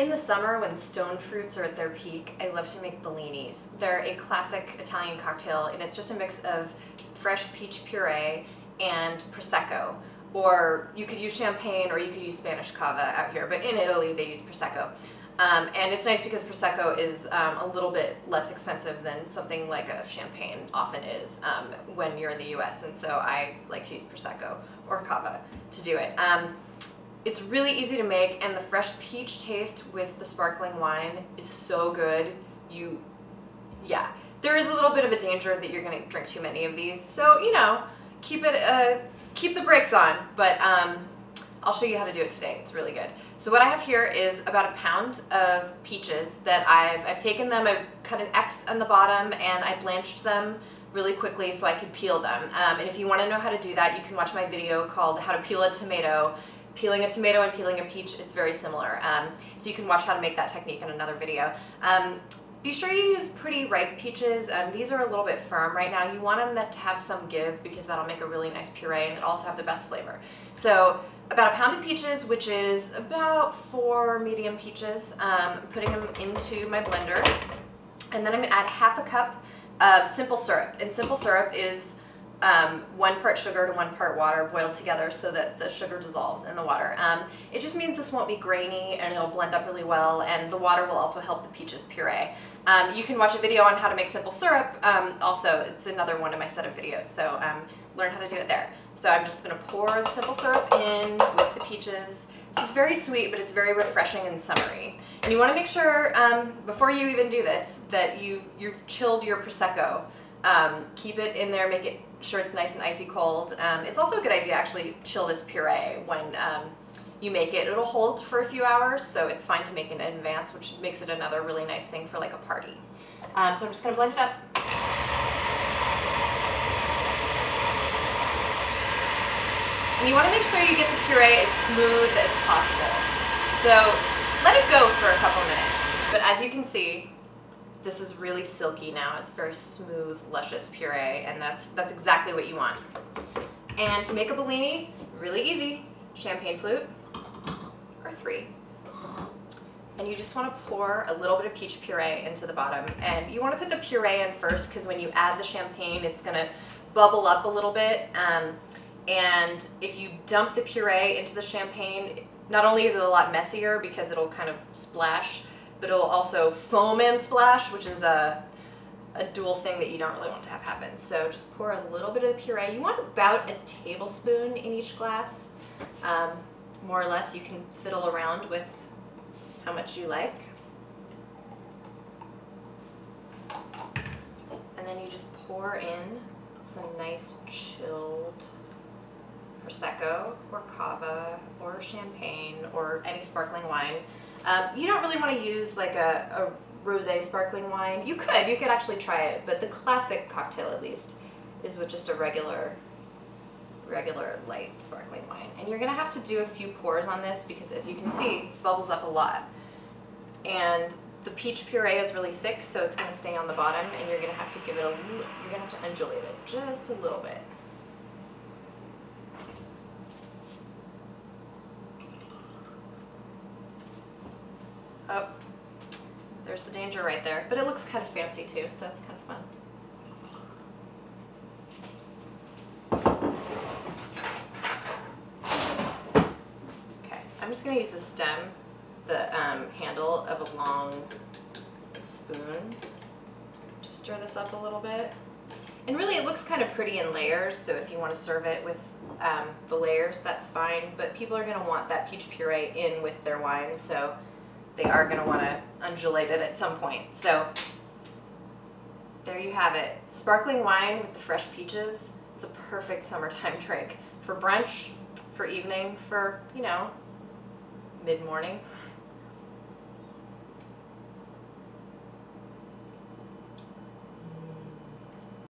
In the summer, when stone fruits are at their peak, I love to make bellinis. They're a classic Italian cocktail, and it's just a mix of fresh peach puree and Prosecco. Or you could use champagne, or you could use Spanish cava out here, but in Italy they use Prosecco. And it's nice because Prosecco is a little bit less expensive than something like a champagne often is when you're in the US, and so I like to use Prosecco or cava to do it. It's really easy to make, and the fresh peach taste with the sparkling wine is so good. Yeah, there is a little bit of a danger that you're gonna drink too many of these, so you know, keep the brakes on. But I'll show you how to do it today. It's really good. So what I have here is about a pound of peaches that I've taken them. I've cut an X on the bottom, and I blanched them really quickly so I could peel them. And if you want to know how to do that, you can watch my video called How to Peel a Tomato. Peeling a tomato and peeling a peach, it's very similar. So you can watch how to make that technique in another video. Be sure you use pretty ripe peaches. These are a little bit firm right now. You want them to have some give because that'll make a really nice puree, and it'll also have the best flavor. So about a pound of peaches, which is about 4 medium peaches. Putting them into my blender, and then I'm gonna add half a cup of simple syrup. And simple syrup is 1 part sugar to 1 part water boiled together so that the sugar dissolves in the water. It just means this won't be grainy, and it'll blend up really well, and the water will also help the peaches puree. You can watch a video on how to make simple syrup. Also, it's another one of my set of videos, so learn how to do it there. So I'm just going to pour the simple syrup in with the peaches. This is very sweet, but it's very refreshing and summery. And you want to make sure, before you even do this, that you've chilled your Prosecco. Keep it in there, make it sure it's nice and icy cold. It's also a good idea to actually chill this puree when you make it. It'll hold for a few hours, so it's fine to make it in advance, which makes it another really nice thing for like a party. So I'm just going to blend it up. And you want to make sure you get the puree as smooth as possible. So let it go for a couple minutes. But as you can see, this is really silky now. It's very smooth, luscious puree, and that's exactly what you want. And to make a Bellini, really easy. Champagne flute, or 3. And you just want to pour a little bit of peach puree into the bottom. And you want to put the puree in first, because when you add the champagne, it's going to bubble up a little bit. And if you dump the puree into the champagne, not only is it a lot messier because it'll kind of splash, but it'll also foam and splash, which is a dual thing that you don't really want to have happen. So just pour a little bit of the puree. You want about a tablespoon in each glass. More or less, you can fiddle around with how much you like. And then you just pour in some nice chilled Prosecco or cava or champagne or any sparkling wine. You don't really want to use like a rosé sparkling wine. You could actually try it, but the classic cocktail, at least, is with just a regular light sparkling wine. And you're gonna have to do a few pours on this because, as you can see, it bubbles up a lot. And the peach puree is really thick, so it's gonna stay on the bottom, and you're gonna have to give it you're gonna have to undulate it just a little bit. Oh, there's the danger right there, but it looks kind of fancy too, so it's kind of fun. Okay, I'm just going to use the stem, the handle of a long spoon to stir this up a little bit. And really it looks kind of pretty in layers, so if you want to serve it with the layers, that's fine, but people are going to want that peach puree in with their wine, so they are going to want to undulate it at some point. So there you have it. Sparkling wine with the fresh peaches. It's a perfect summertime drink for brunch, for evening, for, you know, mid-morning.